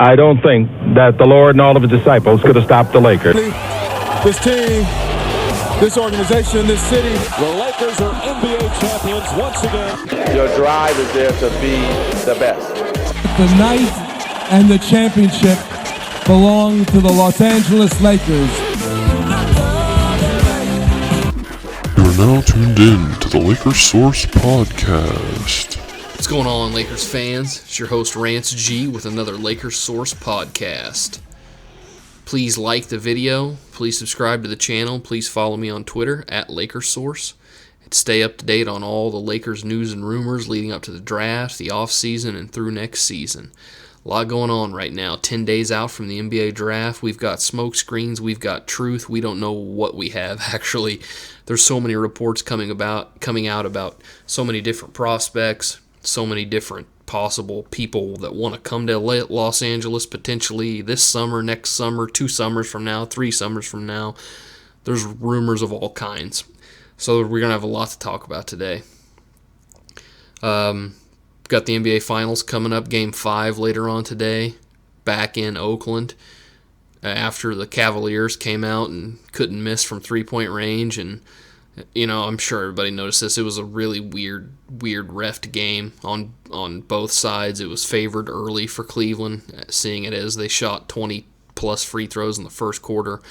I don't think that the Lord and all of his disciples could have stopped the Lakers. This team, this organization, this city. The Lakers are NBA champions once again. Your drive is there to be the best. The night and the championship belong to the Los Angeles Lakers. You are now tuned in to the LakersSource Podcast. What's going on, Lakers fans? It's your host, Rance G, with another LakersSource Podcast. Please like the video. Please subscribe to the channel. Please follow me on Twitter, @LakersSource. And stay up to date on all the Lakers news and rumors leading up to the draft, the offseason, and through next season. A lot going on right now. 10 days out from the NBA draft. We've got smoke screens. We've got truth. We don't know what we have, actually. There's so many reports coming out about so many different prospects, so many different possible people that want to come to Los Angeles potentially this summer, next summer, 2 summers from now, 3 summers from now. There's rumors of all kinds. So we're going to have a lot to talk about today. Got the NBA Finals coming up, Game 5 later on today, back in Oakland, after the Cavaliers came out and couldn't miss from three-point range. And, you know, I'm sure everybody noticed this. It was a really weird reffed game on both sides. It was favored early for Cleveland, seeing it as they shot 20-plus free throws in the first quarter.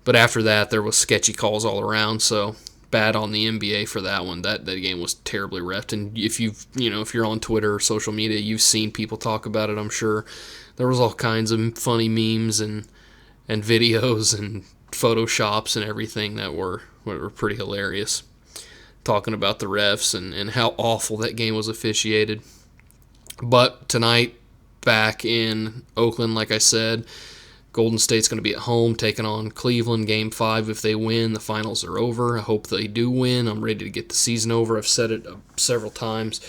But after that, there was sketchy calls all around, so bad on the NBA for that one. That game was terribly reffed. And if you're on Twitter or social media, you've seen people talk about it, I'm sure. There was all kinds of funny memes and videos and photoshops and everything that were pretty hilarious, talking about the refs and how awful that game was officiated. But tonight, back in Oakland, like I said, Golden State's going to be at home taking on Cleveland, Game 5. If they win, the finals are over. I hope they do win. I'm ready to get the season over. I've said it several times.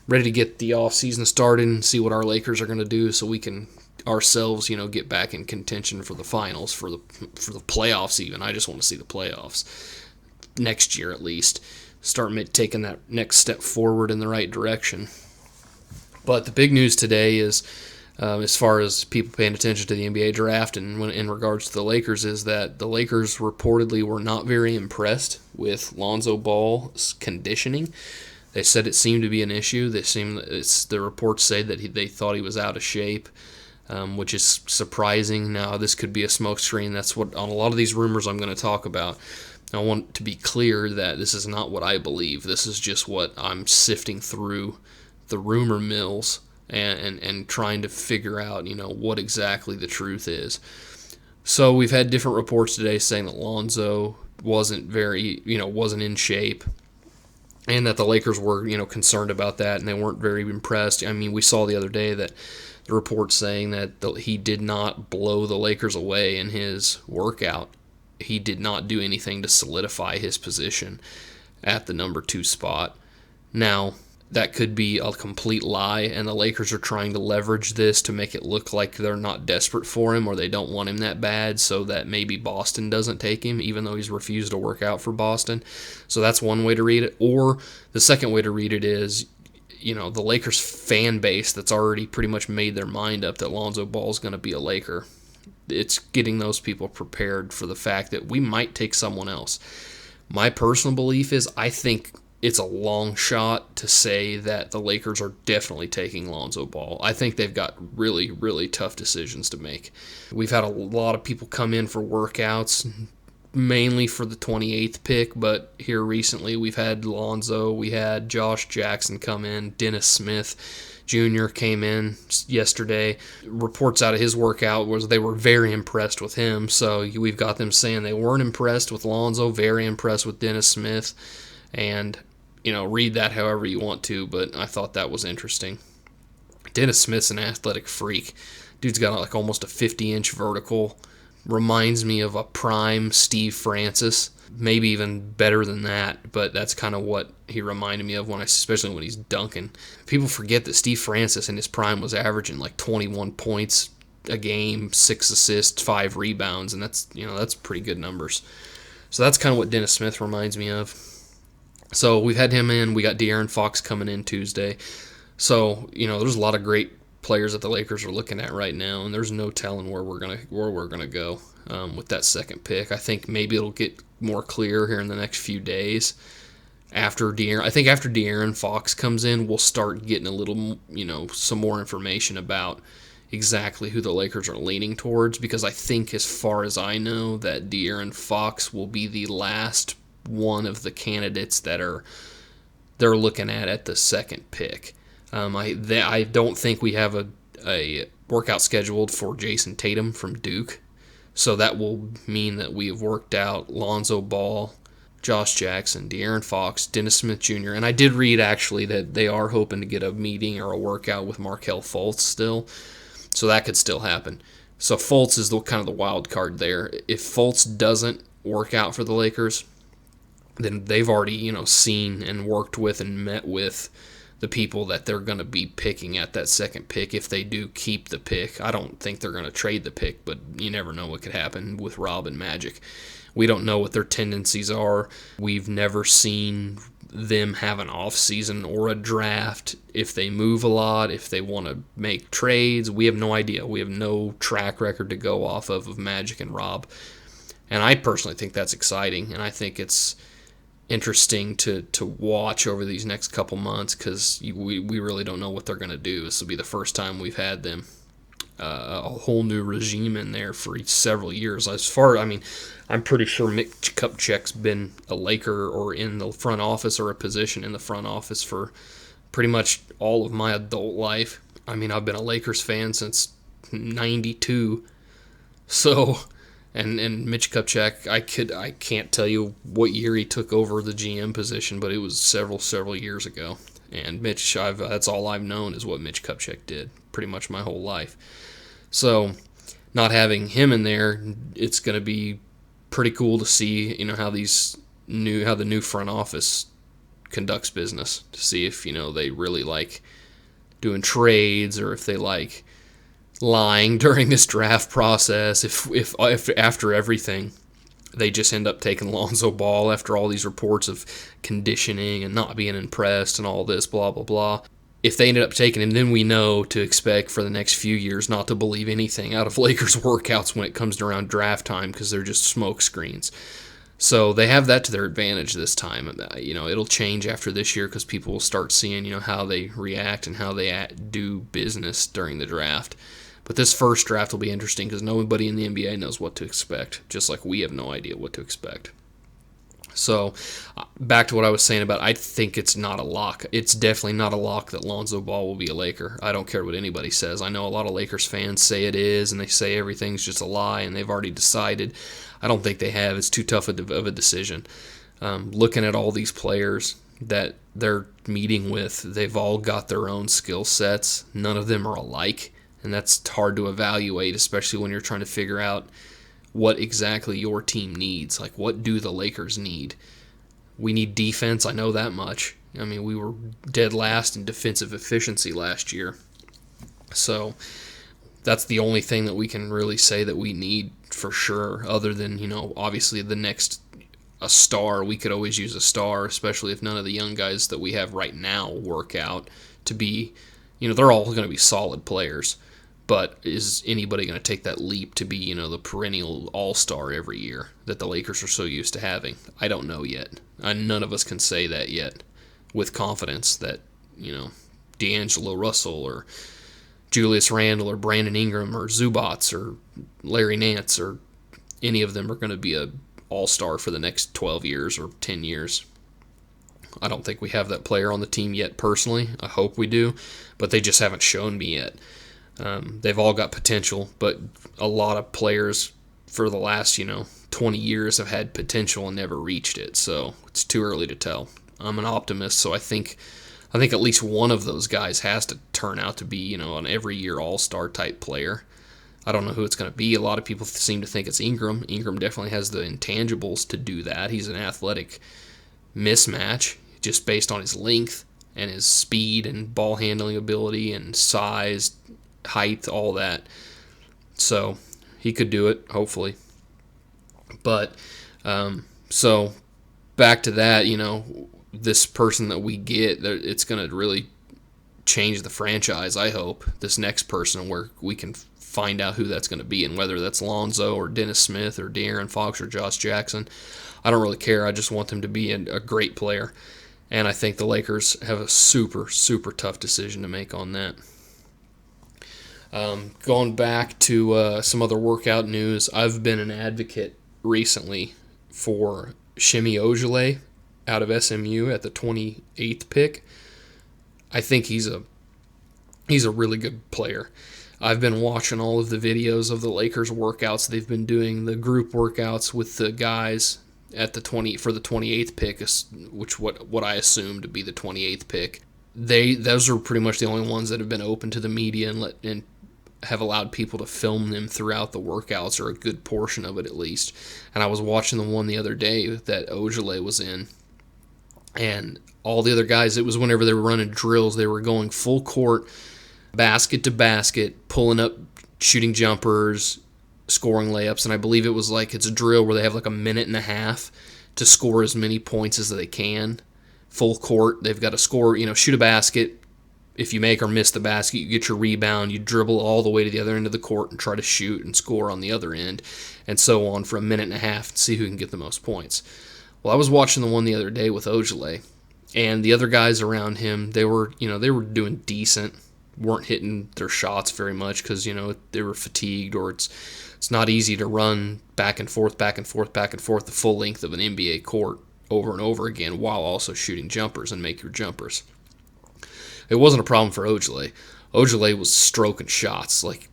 Ready to get the offseason started and see what our Lakers are going to do so we can ourselves, get back in contention for the finals, for the playoffs even. I just want to see the playoffs next year at least. Start taking that next step forward in the right direction. But the big news today is, as far as people paying attention to the NBA draft and in regards to the Lakers, is that the Lakers reportedly were not very impressed with Lonzo Ball's conditioning. They said it seemed to be an issue. The reports say that they thought he was out of shape, which is surprising. Now, this could be a smokescreen. That's what on a lot of these rumors I'm going to talk about. I want to be clear that this is not what I believe. This is just what I'm sifting through the rumor mills and trying to figure out, what exactly the truth is. So we've had different reports today saying that Lonzo wasn't in shape, and that the Lakers were, concerned about that, and they weren't very impressed. I mean, we saw the other day that the report saying that he did not blow the Lakers away in his workout. He did not do anything to solidify his position at the number 2 spot. Now, that could be a complete lie, and the Lakers are trying to leverage this to make it look like they're not desperate for him or they don't want him that bad, so that maybe Boston doesn't take him, even though he's refused to work out for Boston. So that's one way to read it. Or the second way to read it is, the Lakers fan base that's already pretty much made their mind up that Lonzo Ball is going to be a Laker. It's getting those people prepared for the fact that we might take someone else. My personal belief is I think it's a long shot to say that the Lakers are definitely taking Lonzo Ball. I think they've got really, really tough decisions to make. We've had a lot of people come in for workouts, mainly for the 28th pick, but here recently we've had Lonzo, we had Josh Jackson come in, Dennis Smith Jr. came in yesterday. Reports out of his workout was they were very impressed with him, so we've got them saying they weren't impressed with Lonzo, very impressed with Dennis Smith, and read that however you want to, but I thought that was interesting. Dennis Smith's an athletic freak. Dude's got almost a 50-inch vertical. Reminds me of a prime Steve Francis. Maybe even better than that, but that's kind of what he reminded me of especially when he's dunking. People forget that Steve Francis in his prime was averaging 21 points a game, 6 assists, 5 rebounds, and that's pretty good numbers. So that's kind of what Dennis Smith reminds me of. So we've had him in. We got De'Aaron Fox coming in Tuesday. So, there's a lot of great players that the Lakers are looking at right now, and there's no telling where we're gonna go with that second pick. I think maybe it'll get more clear here in the next few days. After De'Aaron Fox comes in, we'll start getting a little, some more information about exactly who the Lakers are leaning towards, because I think, as far as I know, that De'Aaron Fox will be the last one of the candidates that they're looking at the second pick. I don't think we have a workout scheduled for Jason Tatum from Duke, so that will mean that we have worked out Lonzo Ball, Josh Jackson, De'Aaron Fox, Dennis Smith Jr., and I did read actually that they are hoping to get a meeting or a workout with Markelle Fultz still, so that could still happen. So Fultz is kind of the wild card there. If Fultz doesn't work out for the Lakers, then they've already seen and worked with and met with the people that they're going to be picking at that second pick if they do keep the pick. I don't think they're going to trade the pick, but you never know what could happen with Rob and Magic. We don't know what their tendencies are. We've never seen them have an off season or a draft. If they move a lot, if they want to make trades, we have no idea. We have no track record to go off of Magic and Rob. And I personally think that's exciting, and I think it's interesting to watch over these next couple months, because we really don't know what they're going to do. This will be the first time we've had them a whole new regime in there for several years. I'm pretty sure Mitch Kupchak's been a Laker or in the front office or a position in the front office for pretty much all of my adult life. I've been a Lakers fan since '92, so. And Mitch Kupchak, I can't tell you what year he took over the GM position, but it was several years ago. And Mitch, that's all I've known is what Mitch Kupchak did pretty much my whole life. So, not having him in there, it's going to be pretty cool to see, how the new front office conducts business, to see if they really like doing trades, or if they like lying during this draft process. If after everything they just end up taking Lonzo Ball after all these reports of conditioning and not being impressed and all this blah blah blah. If they ended up taking him, then we know to expect for the next few years not to believe anything out of Lakers workouts when it comes to around draft time, because they're just smoke screens. So they have that to their advantage this time. It'll change after this year, because people will start seeing how they react and how they do business during the draft. But this first draft will be interesting, because nobody in the NBA knows what to expect, just like we have no idea what to expect. So, back to what I was saying about, I think it's not a lock. It's definitely not a lock that Lonzo Ball will be a Laker. I don't care what anybody says. I know a lot of Lakers fans say it is, and they say everything's just a lie, and they've already decided. I don't think they have. It's too tough of a decision. Looking at all these players that they're meeting with, they've all got their own skill sets. None of them are alike, and that's hard to evaluate, especially when you're trying to figure out what exactly your team needs. Like, what do the Lakers need? We need defense, I know that much. We were dead last in defensive efficiency last year. So that's the only thing that we can really say that we need for sure, other than, obviously a star. We could always use a star, especially if none of the young guys that we have right now work out to be, they're all going to be solid players. But is anybody going to take that leap to be, the perennial all-star every year that the Lakers are so used to having? I don't know yet. None of us can say that yet with confidence that, D'Angelo Russell or Julius Randle or Brandon Ingram or Zubats or Larry Nance or any of them are going to be a all-star for the next 12 years or 10 years. I don't think we have that player on the team yet personally. I hope we do, but they just haven't shown me yet. They've all got potential, but a lot of players for the last, 20 years have had potential and never reached it, so it's too early to tell. I'm an optimist, so I think at least one of those guys has to turn out to be, an every year all-star type player. I don't know who it's going to be. A lot of people seem to think it's Ingram. Ingram definitely has the intangibles to do that. He's an athletic mismatch just based on his length and his speed and ball handling ability and size, height, all that. So he could do it, hopefully. But so back to that, this person that we get, it's going to really change the franchise, I hope, this next person, where we can find out who that's going to be, and whether that's Lonzo or Dennis Smith or De'Aaron Fox or Josh Jackson. I don't really care. I just want them to be a great player. And I think the Lakers have a super, super tough decision to make on that. Going back to some other workout news, I've been an advocate recently for Shimi Ojale out of SMU at the 28th pick. I think he's a really good player. I've been watching all of the videos of the Lakers workouts. They've been doing the group workouts with the guys at the 28th pick, which what I assume to be the 28th pick. Those are pretty much the only ones that have been open to the media and have allowed people to film them throughout the workouts, or a good portion of it at least. And I was watching the one the other day that Ojale was in, and all the other guys, it was whenever they were running drills, they were going full court, basket to basket, pulling up, shooting jumpers, scoring layups. And I believe it was like, it's a drill where they have like a minute and a half to score as many points as they can. Full court, they've got to score, shoot a basket. If you make or miss the basket, you get your rebound, you dribble all the way to the other end of the court and try to shoot and score on the other end, and so on for a minute and a half and see who can get the most points. Well, I was watching the one the other day with Ojale, and the other guys around him, they were doing decent, weren't hitting their shots very much because, they were fatigued, or it's not easy to run back and forth the full length of an NBA court over and over again while also shooting jumpers and make your jumpers. It wasn't a problem for Ojale. Ojale was stroking shots like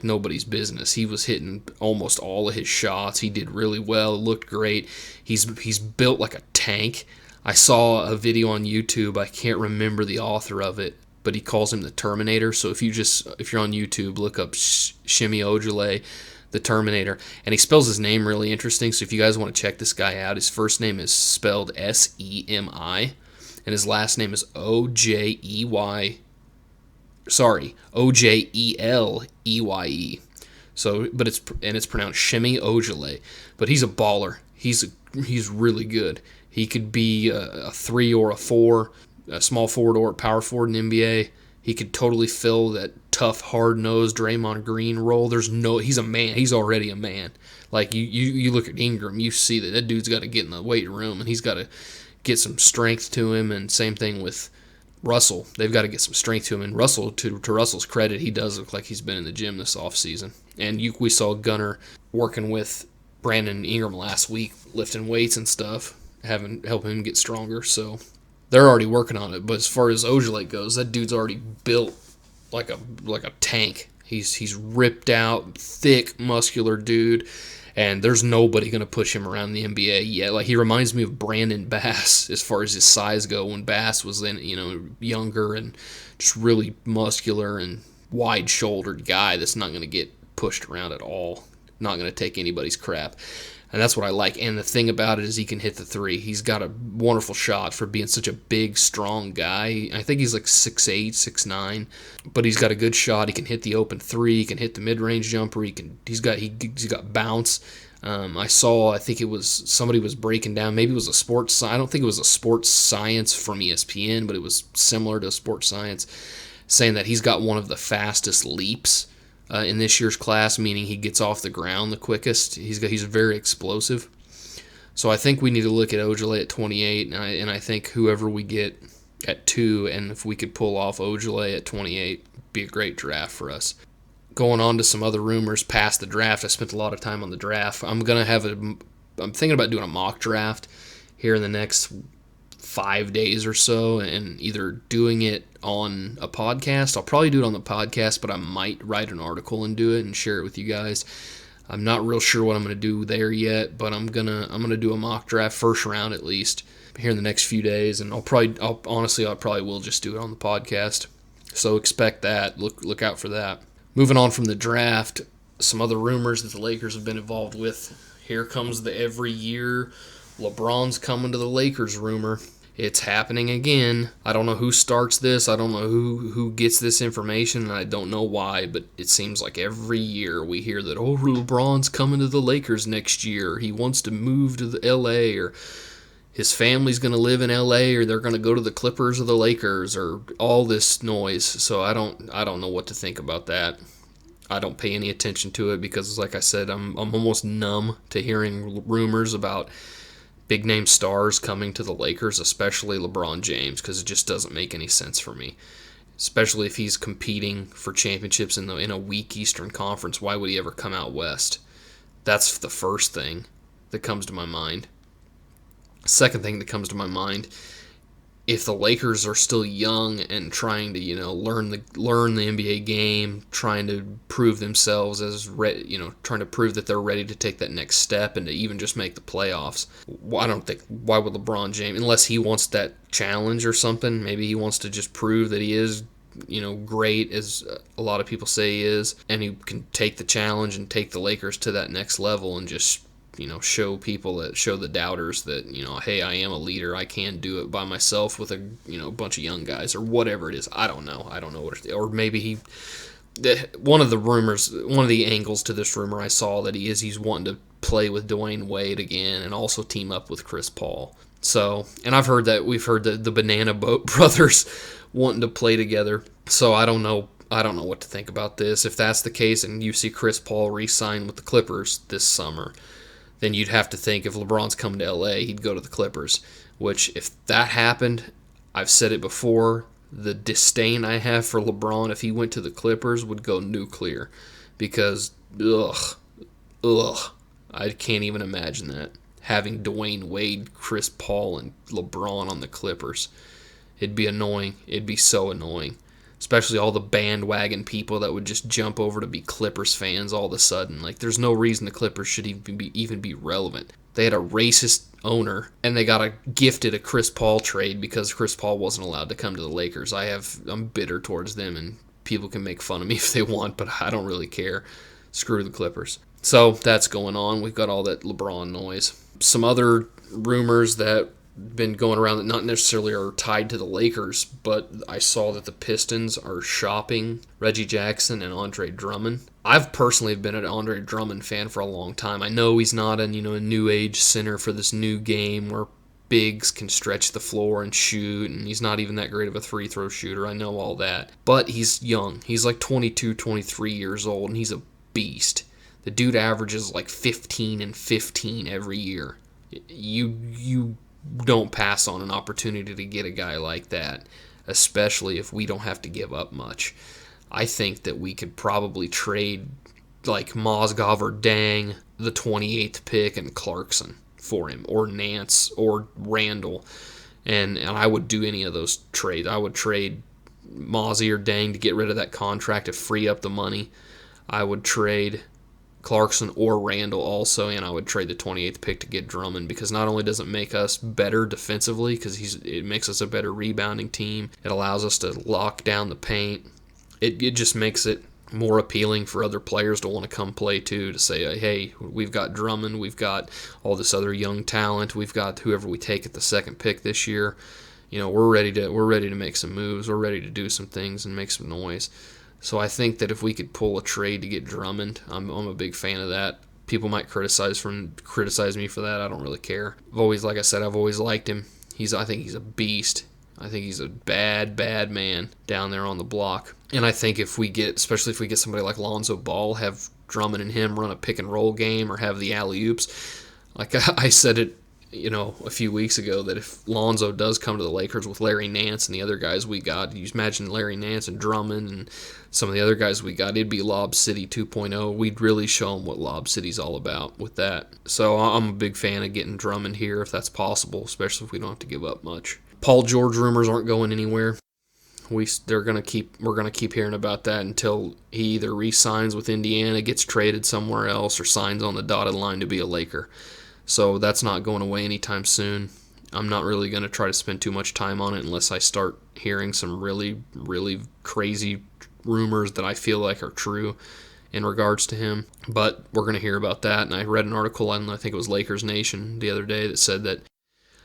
nobody's business. He was hitting almost all of his shots. He did really well. It looked great. He's built like a tank. I saw a video on YouTube. I can't remember the author of it, but he calls him the Terminator. So if you're on YouTube, look up Shimi Ojale, the Terminator, and he spells his name really interesting. So if you guys want to check this guy out, his first name is spelled Semi. And his last name is Ojeleye. So, but it's pronounced Shimi Ojale. But he's a baller. He's really good. He could be a 3 or a 4, a small forward or a power forward in the NBA. He could totally fill that tough, hard-nosed Draymond Green role. He's a man. He's already a man. Like you look at Ingram, you see that dude's got to get in the weight room, and he's got to get some strength to him, and same thing with Russell. They've got to get some strength to him, and Russell, to Russell's credit, he does look like he's been in the gym this offseason. And we saw Gunnar working with Brandon Ingram last week, lifting weights and stuff, helping him get stronger, so they're already working on it. But as far as Ojale goes, that dude's already built like a tank. He's ripped out, thick, muscular dude, and there's nobody going to push him around the NBA yet. Like, he reminds me of Brandon Bass as far as his size go, when Bass was then, younger and just really muscular and wide-shouldered guy that's not going to get pushed around at all, not going to take anybody's crap. And that's what I like. And the thing about it is he can hit the three. He's got a wonderful shot for being such a big, strong guy. I think he's like 6'8", 6'9", but he's got a good shot. He can hit the open three. He can hit the mid-range jumper. He's got bounce. I think it was somebody was breaking down. Maybe it was I don't think it was a sports science from ESPN, but it was similar to sports science, saying that he's got one of the fastest leaps in this year's class, meaning he gets off the ground the quickest. He's very explosive. So I think we need to look at Ojale at 28, and I think whoever we get at 2, and if we could pull off Ojale at 28, be a great draft for us. Going on to some other rumors past the draft, I spent a lot of time on the draft. I'm thinking about doing a mock draft here in the next 5 days or so, and either doing it on a podcast. I'll probably do it on the podcast, but I might write an article and do it and share it with you guys. I'm not real sure what I'm going to do there yet, but I'm gonna do a mock draft, first round at least, here in the next few days, and I probably will just do it on the podcast. So expect that. Look out for that. Moving on from the draft, some other rumors that the Lakers have been involved with. Here comes the every year LeBron's coming to the Lakers rumor. It's happening again. I don't know who starts this. I don't know who gets this information, and I don't know why, but it seems like every year we hear that, LeBron's coming to the Lakers next year. He wants to move to the LA, or his family's going to live in LA, or they're going to go to the Clippers or the Lakers, or all this noise. So I don't know what to think about that. I don't pay any attention to it because, like I said, I'm almost numb to hearing rumors about big name stars coming to the Lakers, especially LeBron James, because it just doesn't make any sense for me. Especially if he's competing for championships in a weak Eastern Conference, why would he ever come out West? That's the first thing that comes to my mind. Second thing that comes to my mind, if the Lakers are still young and trying to, learn the NBA game, trying to prove themselves trying to prove that they're ready to take that next step and to even just make the playoffs, why would LeBron James, unless he wants that challenge or something, maybe he wants to just prove that he is, great, as a lot of people say he is, and he can take the challenge and take the Lakers to that next level and just show the doubters that, hey, I am a leader. I can do it by myself with a bunch of young guys or whatever it is. I don't know what it, or maybe one of the angles to this rumor I saw that he's wanting to play with Dwayne Wade again and also team up with Chris Paul. So, and we've heard the Banana Boat brothers wanting to play together. So I don't know what to think about this. If that's the case and you see Chris Paul re-sign with the Clippers this summer, then you'd have to think if LeBron's coming to LA, he'd go to the Clippers. Which, if that happened, I've said it before, the disdain I have for LeBron if he went to the Clippers would go nuclear. Because, I can't even imagine that. Having Dwayne Wade, Chris Paul, and LeBron on the Clippers. It'd be annoying. It'd be so annoying. Especially all the bandwagon people that would just jump over to be Clippers fans all of a sudden. Like, there's no reason the Clippers should even be relevant. They had a racist owner, and they got gifted a Chris Paul trade because Chris Paul wasn't allowed to come to the Lakers. I'm bitter towards them, and people can make fun of me if they want, but I don't really care. Screw the Clippers. So that's going on. We've got all that LeBron noise. Some other rumors that been going around that not necessarily are tied to the Lakers, but I saw that the Pistons are shopping Reggie Jackson and Andre Drummond. I've personally been an Andre Drummond fan for a long time. I know he's not a new age center for this new game where bigs can stretch the floor and shoot, and he's not even that great of a free throw shooter. I know all that. But he's young. He's like 22, 23 years old, and he's a beast. The dude averages like 15 and 15 every year. You don't pass on an opportunity to get a guy like that, especially if we don't have to give up much. I think that we could probably trade like Mozgov or Dang, the 28th pick, and Clarkson for him, or Nance, or Randall, and I would do any of those trades. I would trade Mozzie or Dang to get rid of that contract to free up the money. I would trade Clarkson or Randall also, and I would trade the 28th pick to get Drummond, because not only does it make us better defensively, because it makes us a better rebounding team, it allows us to lock down the paint. It just makes it more appealing for other players to want to come play too, to say, hey, we've got Drummond, we've got all this other young talent, we've got whoever we take at the second pick this year. We're ready to make some moves, we're ready to do some things and make some noise. So I think that if we could pull a trade to get Drummond, I'm a big fan of that. People might criticize me for that. I don't really care. I've always liked him. I think he's a beast. I think he's a bad man down there on the block. And I think especially if we get somebody like Lonzo Ball, have Drummond and him run a pick and roll game or have the alley-oops. Like I said it, a few weeks ago, that if Lonzo does come to the Lakers with Larry Nance and the other guys we got, you imagine Larry Nance and Drummond and some of the other guys we got, it'd be Lob City 2.0. We'd really show them what Lob City's all about with that. So I'm a big fan of getting Drummond here if that's possible, especially if we don't have to give up much. Paul George rumors aren't going anywhere. We're gonna keep hearing about that until he either re-signs with Indiana, gets traded somewhere else, or signs on the dotted line to be a Laker. So that's not going away anytime soon. I'm not really going to try to spend too much time on it unless I start hearing some really, really crazy rumors that I feel like are true in regards to him. But we're going to hear about that. And I read an article on, I think it was Lakers Nation the other day, that said that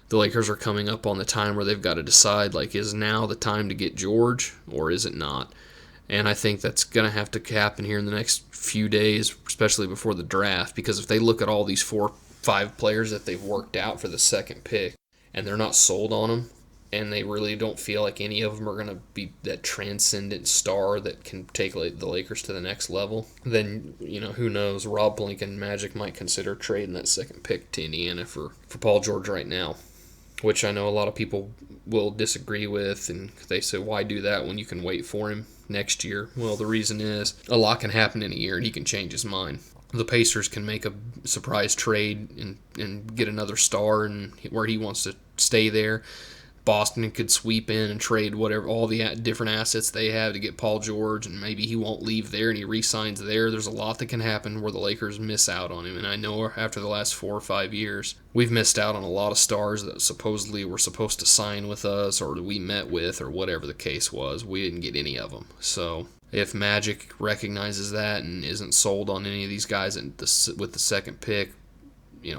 the Lakers are coming up on the time where they've got to decide, like, is now the time to get George or is it not? And I think that's going to have to happen here in the next few days, especially before the draft, because if they look at all these 4-5 players that they've worked out for the second pick, and they're not sold on him, and they really don't feel like any of them are going to be that transcendent star that can take the Lakers to the next level, then, who knows, Rob Pelinka and Magic might consider trading that second pick to Indiana for Paul George right now, which I know a lot of people will disagree with, and they say, why do that when you can wait for him next year? Well, the reason is a lot can happen in a year, and he can change his mind. The Pacers can make a surprise trade and get another star and where he wants to stay there. Boston could sweep in and trade all the different assets they have to get Paul George, and maybe he won't leave there and he re-signs there. There's a lot that can happen where the Lakers miss out on him, and I know after the last 4 or 5 years, we've missed out on a lot of stars that supposedly were supposed to sign with us or that we met with or whatever the case was. We didn't get any of them. So if Magic recognizes that and isn't sold on any of these guys with the second pick,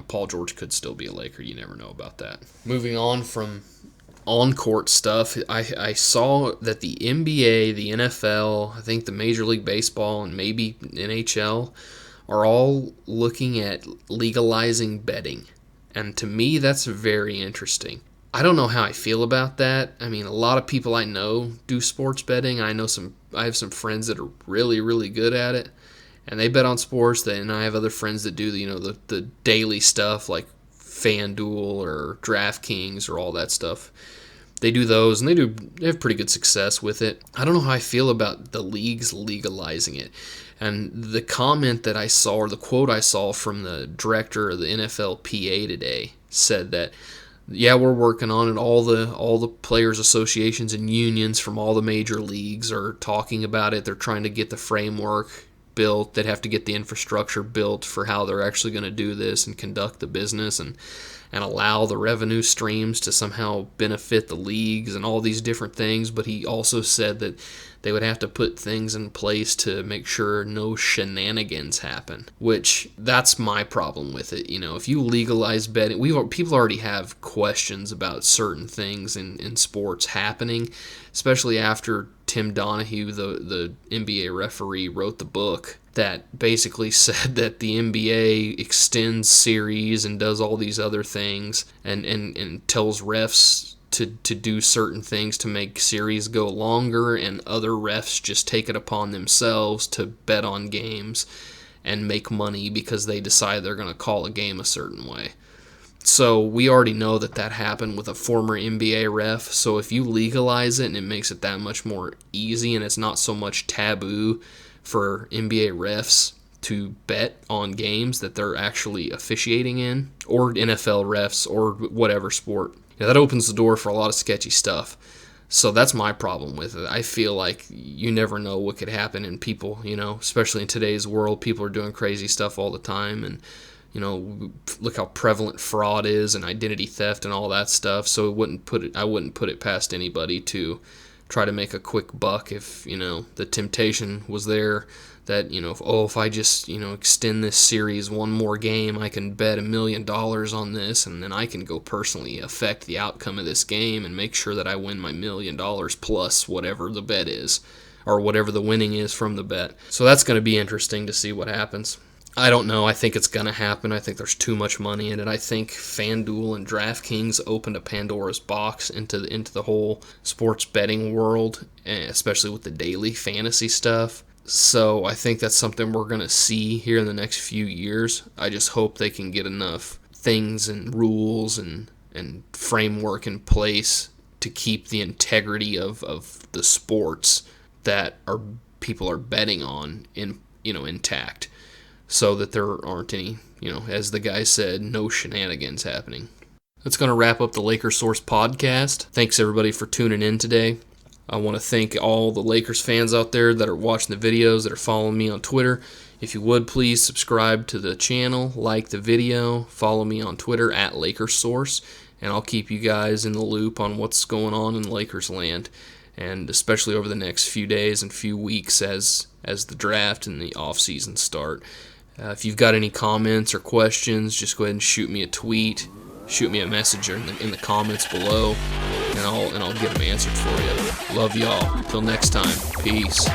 Paul George could still be a Laker. You never know about that. Moving on from on-court stuff, I saw that the NBA, the NFL, I think the Major League Baseball, and maybe NHL are all looking at legalizing betting. And to me, that's very interesting. I don't know how I feel about that. I mean, a lot of people I know do sports betting. I have some friends that are really, really good at it, and they bet on sports. And I have other friends that do the daily stuff like FanDuel or DraftKings or all that stuff. They do those, and they have pretty good success with it. I don't know how I feel about the leagues legalizing it. And the comment that I saw, or the quote I saw from the director of the NFLPA today, said that, yeah, we're working on it. All the players' associations and unions from all the major leagues are talking about it. They're trying to get the framework built. They'd have to get the infrastructure built for how they're actually going to do this and conduct the business and allow the revenue streams to somehow benefit the leagues and all these different things. But he also said that they would have to put things in place to make sure no shenanigans happen, which that's my problem with it. If you legalize betting, people already have questions about certain things in sports happening, especially after Tim Donahue, the NBA referee, wrote the book that basically said that the NBA extends series and does all these other things and tells refs to do certain things to make series go longer, and other refs just take it upon themselves to bet on games and make money because they decide they're going to call a game a certain way. So we already know that happened with a former NBA ref. So if you legalize it and it makes it that much more easy and it's not so much taboo for NBA refs to bet on games that they're actually officiating in, or NFL refs, or whatever sport, that opens the door for a lot of sketchy stuff. So that's my problem with it. I feel like you never know what could happen, and people, especially in today's world, people are doing crazy stuff all the time, and look how prevalent fraud is and identity theft and all that stuff. So I wouldn't put it past anybody to try to make a quick buck if, the temptation was there that, if I just, extend this series one more game, I can bet $1 million on this, and then I can go personally affect the outcome of this game and make sure that I win my $1 million plus whatever the bet is, or whatever the winning is from the bet. So that's going to be interesting to see what happens. I don't know. I think it's going to happen. I think there's too much money in it. I think FanDuel and DraftKings opened a Pandora's box into the whole sports betting world, especially with the daily fantasy stuff. So I think that's something we're going to see here in the next few years. I just hope they can get enough things and rules and framework in place to keep the integrity of the sports that people are betting on intact, so that there aren't any, as the guy said, no shenanigans happening. That's going to wrap up the LakersSource Podcast. Thanks, everybody, for tuning in today. I want to thank all the Lakers fans out there that are watching the videos, that are following me on Twitter. If you would, please subscribe to the channel, like the video, follow me on Twitter at LakersSource, and I'll keep you guys in the loop on what's going on in Lakers land, and especially over the next few days and few weeks as the draft and the offseason start. If you've got any comments or questions, just go ahead and shoot me a tweet, shoot me a message in the comments below, and I'll get them answered for you. Love y'all. Until next time, peace.